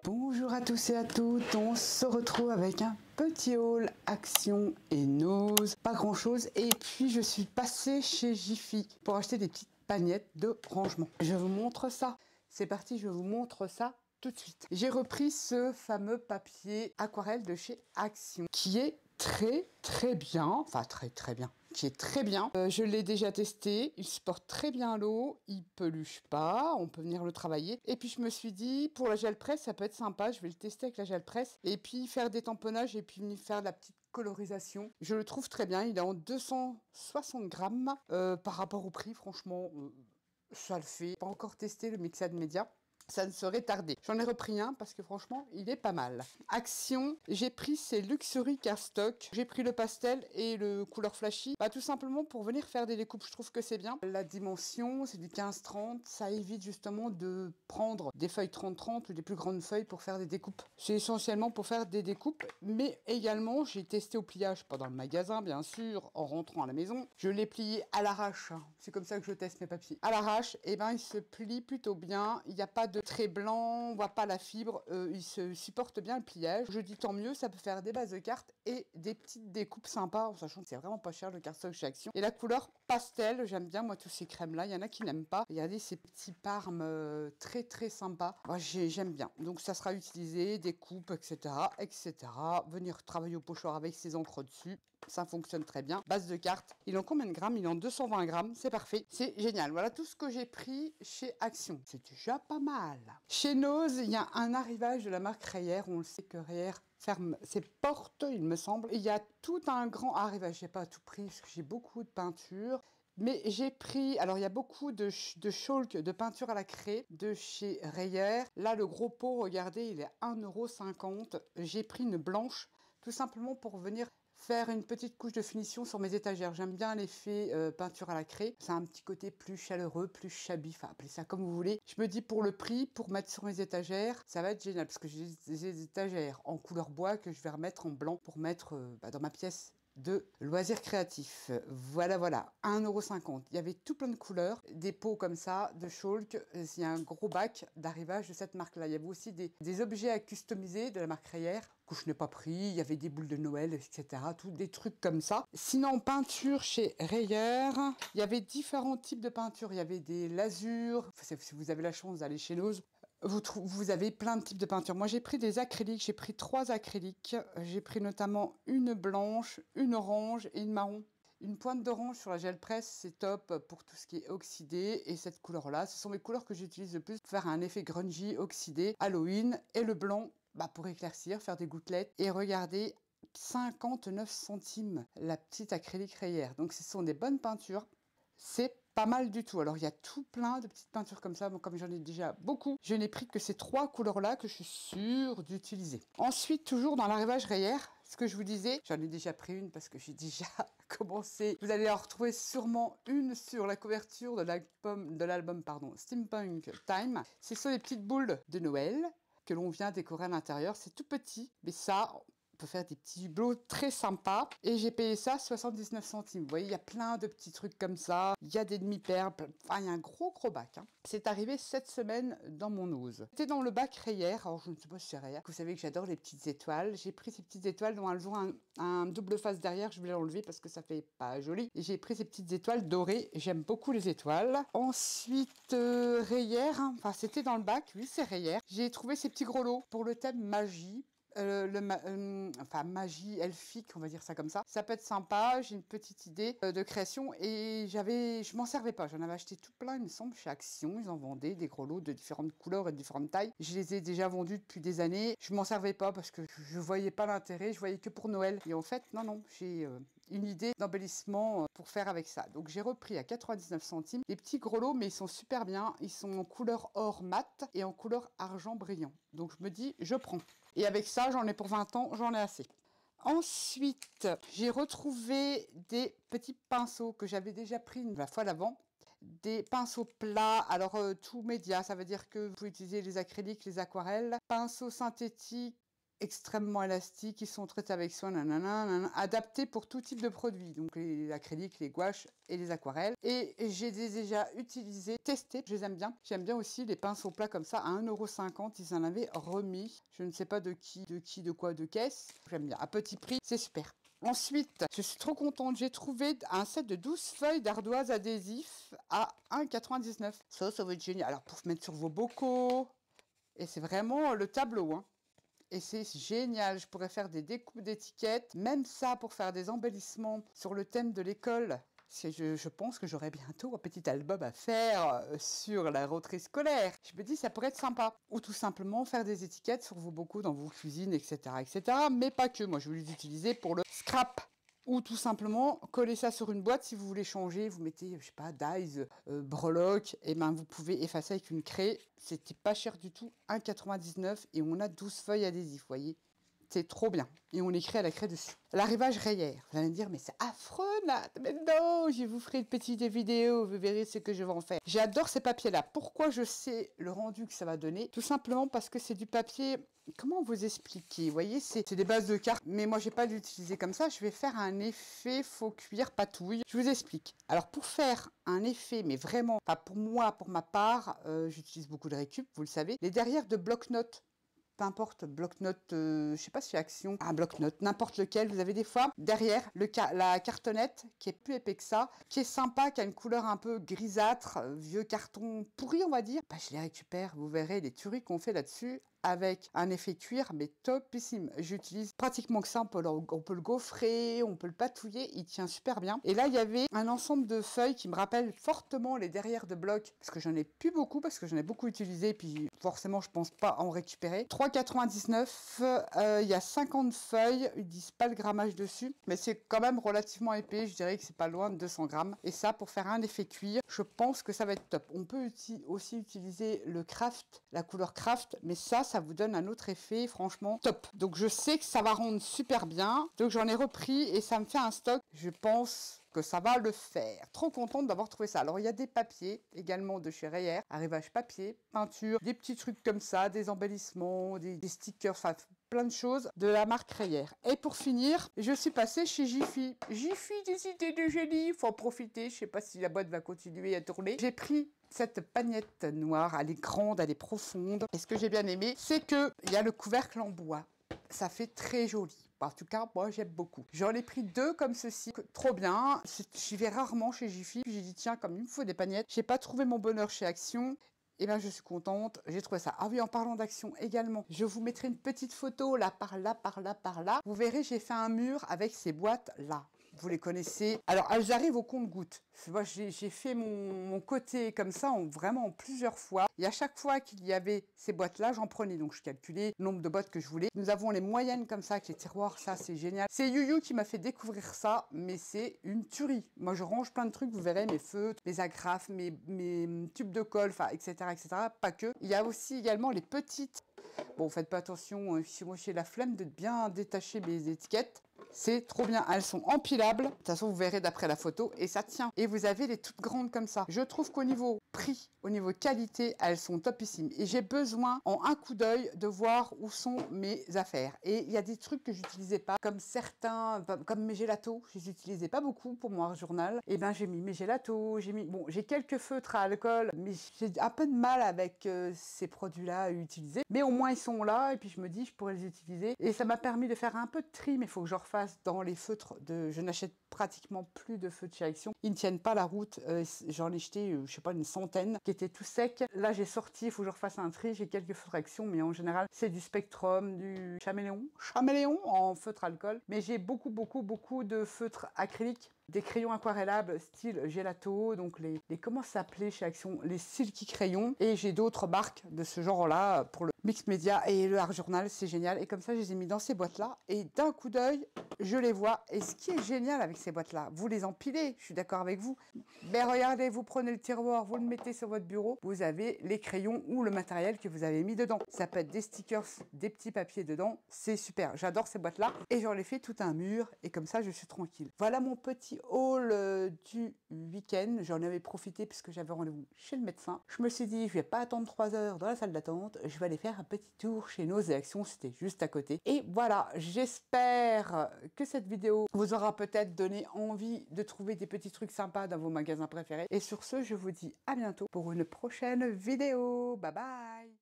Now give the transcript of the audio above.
Bonjour à tous et à toutes, on se retrouve avec un petit haul Action et Nose, pas grand chose, et puis je suis passée chez Jiffy pour acheter des petites pagnettes de rangement. Je vous montre ça, c'est parti, je vous montre ça tout de suite. J'ai repris ce fameux papier aquarelle de chez Action qui est très bien, enfin très bien, qui est très bien. Je l'ai déjà testé, il supporte très bien l'eau, il peluche pas, on peut venir le travailler. Et puis je me suis dit, pour la gel presse, ça peut être sympa, je vais le tester avec la gel presse. Et puis faire des tamponnages et puis venir faire de la petite colorisation. Je le trouve très bien, il est en 260 grammes. Par rapport au prix, franchement, ça le fait. Pas encore testé le Mixed Media. Ça ne serait tardé. J'en ai repris un parce que franchement, il est pas mal. Action, j'ai pris ces Luxury Cardstock. J'ai pris le pastel et le couleur flashy. Tout simplement pour venir faire des découpes, je trouve que c'est bien. La dimension, c'est du 15-30. Ça évite justement de prendre des feuilles 30-30 ou des plus grandes feuilles pour faire des découpes. C'est essentiellement pour faire des découpes, mais également, j'ai testé au pliage, pas dans le magasin, bien sûr, en rentrant à la maison. Je l'ai plié à l'arrache. C'est comme ça que je teste mes papiers. À l'arrache, et ben, il se plie plutôt bien. Il n'y a pas de trait blanc, on voit pas la fibre, il se supporte bien le pliage. Je dis tant mieux, ça peut faire des bases de cartes et des petites découpes sympas, en sachant que c'est vraiment pas cher le cardstock chez Action. Et la couleur pastel, j'aime bien moi tous ces crèmes là, il y en a qui n'aiment pas. Regardez ces petits parmes très sympas, moi j'aime bien. Donc ça sera utilisé, découpe, etc. Venir travailler au pochoir avec ses encres dessus. Ça fonctionne très bien. Base de cartes. Il est en combien de grammes? Il est en 220 grammes. C'est parfait. C'est génial. Voilà tout ce que j'ai pris chez Action. C'est déjà pas mal. Chez Nose, il y a un arrivage de la marque Reyer. On le sait que Reyer ferme ses portes, il me semble. Et il y a tout un grand arrivage. J'ai pas tout pris parce que j'ai beaucoup de peinture. Mais j'ai pris, alors il y a beaucoup de chalk, de peinture à la craie de chez Reyer. Là, le gros pot, regardez, il est 1,50 €. J'ai pris une blanche, tout simplement pour venir faire une petite couche de finition sur mes étagères. J'aime bien l'effet peinture à la craie. C'est un petit côté plus chaleureux, plus shabby, enfin appelez ça comme vous voulez. Je me dis pour le prix, pour mettre sur mes étagères, ça va être génial parce que j'ai des étagères en couleur bois que je vais remettre en blanc pour mettre dans ma pièce de loisirs créatifs. Voilà, 1,50 €. Il y avait tout plein de couleurs, des pots comme ça, de chalk. Il y a un gros bac d'arrivage de cette marque-là. Il y avait aussi des objets à customiser de la marque Reyer que je n'ai pas pris. Il y avait des boules de Noël, etc. Tous des trucs comme ça. Sinon, en peinture chez Reyer, il y avait différents types de peinture. Il y avait des lasures. Si vous avez la chance d'aller chez Nose, vous avez plein de types de peinture. Moi, j'ai pris des acryliques. J'ai pris 3 acryliques. J'ai pris notamment une blanche, une orange et une marron. Une pointe d'orange sur la gel presse, c'est top pour tout ce qui est oxydé. Et cette couleur-là, ce sont mes couleurs que j'utilise le plus pour faire un effet grungy oxydé, Halloween. Et le blanc, pour éclaircir, faire des gouttelettes. Et regardez, 59 centimes la petite acrylique Reyer. Donc, ce sont des bonnes peintures. C'est pas mal du tout. Alors, il y a tout plein de petites peintures comme ça. Bon, comme j'en ai déjà beaucoup, je n'ai pris que ces 3 couleurs-là que je suis sûre d'utiliser. Ensuite, toujours dans l'arrivage Reyer, ce que je vous disais, j'en ai déjà pris une parce que j'ai déjà commencé. Vous allez en retrouver sûrement une sur la couverture de l'album Steampunk Time. Ce sont les petites boules de Noël que l'on vient décorer à l'intérieur. C'est tout petit, mais ça, peut faire des petits hublots très sympas. Et j'ai payé ça 79 centimes. Vous voyez, il y a plein de petits trucs comme ça. Il y a des demi-perles. Enfin, il y a un gros bac. C'est arrivé cette semaine dans mon Nose. C'était dans le bac Reyer. Alors, je ne sais pas si c'est Reyer. Vous savez que j'adore les petites étoiles. J'ai pris ces petites étoiles dont elles ont un double face derrière. Je vais l'enlever parce que ça fait pas joli. Et j'ai pris ces petites étoiles dorées. J'aime beaucoup les étoiles. Ensuite, Reyer. Enfin, c'était dans le bac. Oui, c'est Reyer. J'ai trouvé ces petits gros lots pour le thème magie. Magie elfique, on va dire ça comme ça. Ça peut être sympa, j'ai une petite idée de création et je m'en servais pas. J'en avais acheté tout plein, il me semble, chez Action. Ils en vendaient des gros lots de différentes couleurs et de différentes tailles. Je les ai déjà vendus depuis des années. Je m'en servais pas parce que je voyais pas l'intérêt, je voyais que pour Noël. Et en fait, non, j'ai une idée d'embellissement pour faire avec ça. Donc j'ai repris à 99 centimes des petits gros lots, mais ils sont super bien. Ils sont en couleur or mat et en couleur argent brillant. Donc je me dis, je prends. Et avec ça, j'en ai pour 20 ans, j'en ai assez. Ensuite, j'ai retrouvé des petits pinceaux que j'avais déjà pris la fois d'avant. Des pinceaux plats, alors tout média, ça veut dire que vous pouvez utiliser les acryliques, les aquarelles. Pinceaux synthétiques, extrêmement élastiques, ils sont traités avec soin, nanana, nanana, adaptés pour tout type de produits, donc les acryliques, les gouaches et les aquarelles. Et j'ai déjà utilisé, testé, je les aime bien. J'aime bien aussi les pinceaux plats comme ça, à 1,50 €, ils en avaient remis. Je ne sais pas de qui, de quoi, de caisse. J'aime bien, à petit prix, c'est super. Ensuite, je suis trop contente, j'ai trouvé un set de 12 feuilles d'ardoise adhésif à 1,99 €. Ça va être génial. Alors, pour mettre sur vos bocaux, et c'est vraiment le tableau, hein. Et c'est génial, je pourrais faire des découpes d'étiquettes, même ça pour faire des embellissements sur le thème de l'école. Je pense que j'aurai bientôt un petit album à faire sur la rentrée scolaire. Je me dis, ça pourrait être sympa. Ou tout simplement faire des étiquettes sur vos bocaux dans vos cuisines, etc., etc. Mais pas que, moi je vais les utiliser pour le scrap. Ou tout simplement coller ça sur une boîte si vous voulez changer, vous mettez, je sais pas, dies, breloque, et ben vous pouvez effacer avec une craie. C'était pas cher du tout, 1,99 € et on a 12 feuilles adhésives, vous voyez. C'est trop bien. Et on écrit à la craie dessus. L'arrivage rayère. Vous allez me dire, mais c'est affreux, Nat. Mais non, je vous ferai une petite vidéo, vous verrez ce que je vais en faire. J'adore ces papiers-là. Pourquoi je sais le rendu que ça va donner? Tout simplement parce que c'est du papier... Comment vous expliquer? Vous voyez, c'est des bases de cartes, mais moi, j'ai pas l'utiliser comme ça. Je vais faire un effet faux cuir patouille. Je vous explique. Alors, pour faire un effet, mais vraiment, pas pour moi, pour ma part, j'utilise beaucoup de récup, vous le savez. Les derrière de bloc-notes. Peu importe, bloc-notes, je sais pas si Action, un bloc-notes, n'importe lequel, vous avez des fois derrière la cartonnette qui est plus épais que ça, qui est sympa, qui a une couleur un peu grisâtre, vieux carton pourri on va dire, bah, je les récupère, vous verrez les tueries qu'on fait là-dessus avec un effet cuir, mais topissime. J'utilise pratiquement que ça, on peut le gaufrer, on peut le patouiller, il tient super bien. Et là, il y avait un ensemble de feuilles qui me rappellent fortement les derrières de bloc, parce que j'en ai plus beaucoup, parce que j'en ai beaucoup utilisé, puis forcément, je pense pas en récupérer. 3,99 €, il y a 50 feuilles, ils disent pas le grammage dessus, mais c'est quand même relativement épais, je dirais que c'est pas loin de 200 grammes. Et ça, pour faire un effet cuir, je pense que ça va être top. On peut aussi utiliser le craft, la couleur craft, mais ça vous donne un autre effet, franchement, top. Donc je sais que ça va rendre super bien. Donc j'en ai repris et ça me fait un stock. Je pense que ça va le faire. Trop contente d'avoir trouvé ça. Alors il y a des papiers également de chez Rayer, arrivage papier, peinture, des petits trucs comme ça, des embellissements, des stickers, enfin plein de choses de la marque Rayer. Et pour finir, je suis passée chez Jiffy. Jiffy, des idées de génie, faut en profiter. Je sais pas si la boîte va continuer à tourner. J'ai pris cette pagnette noire, elle est grande, elle est profonde. Et ce que j'ai bien aimé, c'est qu'il y a le couvercle en bois. Ça fait très joli. En tout cas, moi, j'aime beaucoup. J'en ai pris 2 comme ceci. Trop bien. J'y vais rarement chez Jiffy. J'ai dit, tiens, comme il me faut des pagnettes. J'ai pas trouvé mon bonheur chez Action. Et bien, je suis contente. J'ai trouvé ça. Ah oui, en parlant d'Action également, je vous mettrai une petite photo là, par là, par là, par là. Vous verrez, j'ai fait un mur avec ces boîtes-là. Vous les connaissez. Alors, elles arrivent au compte-gouttes. Moi, j'ai fait mon côté comme ça, vraiment en plusieurs fois. Et à chaque fois qu'il y avait ces boîtes-là, j'en prenais. Donc, je calculais le nombre de boîtes que je voulais. Nous avons les moyennes comme ça, avec les tiroirs. Ça, c'est génial. C'est Yuyu qui m'a fait découvrir ça, mais c'est une tuerie. Moi, je range plein de trucs. Vous verrez, mes feutres, mes agrafes, mes tubes de colle, enfin, etc., etc. Pas que. Il y a aussi également les petites. Bon, faites pas attention, moi j'ai la flemme de bien détacher mes étiquettes. C'est trop bien, elles sont empilables. De toute façon, vous verrez d'après la photo et ça tient. Et vous avez les toutes grandes comme ça. Je trouve qu'au niveau prix, au niveau qualité, elles sont topissimes. Et j'ai besoin, en un coup d'œil, de voir où sont mes affaires. Et il y a des trucs que j'utilisais pas, comme certains, comme mes gélatos. Je les utilisais pas beaucoup pour mon journal. Et ben j'ai mis mes gélatos, bon, j'ai quelques feutres à alcool, mais j'ai un peu de mal avec ces produits-là à utiliser. Mais au moins ils sont là et puis je me dis je pourrais les utiliser. Et ça m'a permis de faire un peu de tri, mais il faut que je refasse dans les feutres je n'achète pratiquement plus de feutres chez Action. Ils ne tiennent pas la route. J'en ai jeté, je sais pas, une centaine qui étaient tout secs. Là, j'ai sorti, il faut que je refasse un tri. J'ai quelques feutres Action, mais en général, c'est du Spectrum, du Chaméléon en feutre alcool. Mais j'ai beaucoup de feutres acryliques. Des crayons aquarellables style gelato, donc les comment ça s'appelait chez Action, les silky crayons. Et j'ai d'autres marques de ce genre-là pour le mix média et le art journal, c'est génial. Et comme ça, je les ai mis dans ces boîtes-là. Et d'un coup d'œil, je les vois. Et ce qui est génial avec ces boîtes-là, vous les empilez, je suis d'accord avec vous. Mais regardez, vous prenez le tiroir, vous le mettez sur votre bureau, vous avez les crayons ou le matériel que vous avez mis dedans. Ça peut être des stickers, des petits papiers dedans, c'est super. J'adore ces boîtes-là. Et j'en ai fait tout un mur. Et comme ça, je suis tranquille. Voilà mon petit haul du week-end. J'en avais profité puisque j'avais rendez-vous chez le médecin. Je me suis dit, je vais pas attendre 3 heures dans la salle d'attente, je vais aller faire faire un petit tour chez Nose et Action, c'était juste à côté. Et voilà, j'espère que cette vidéo vous aura peut-être donné envie de trouver des petits trucs sympas dans vos magasins préférés. Et sur ce, je vous dis à bientôt pour une prochaine vidéo. Bye bye!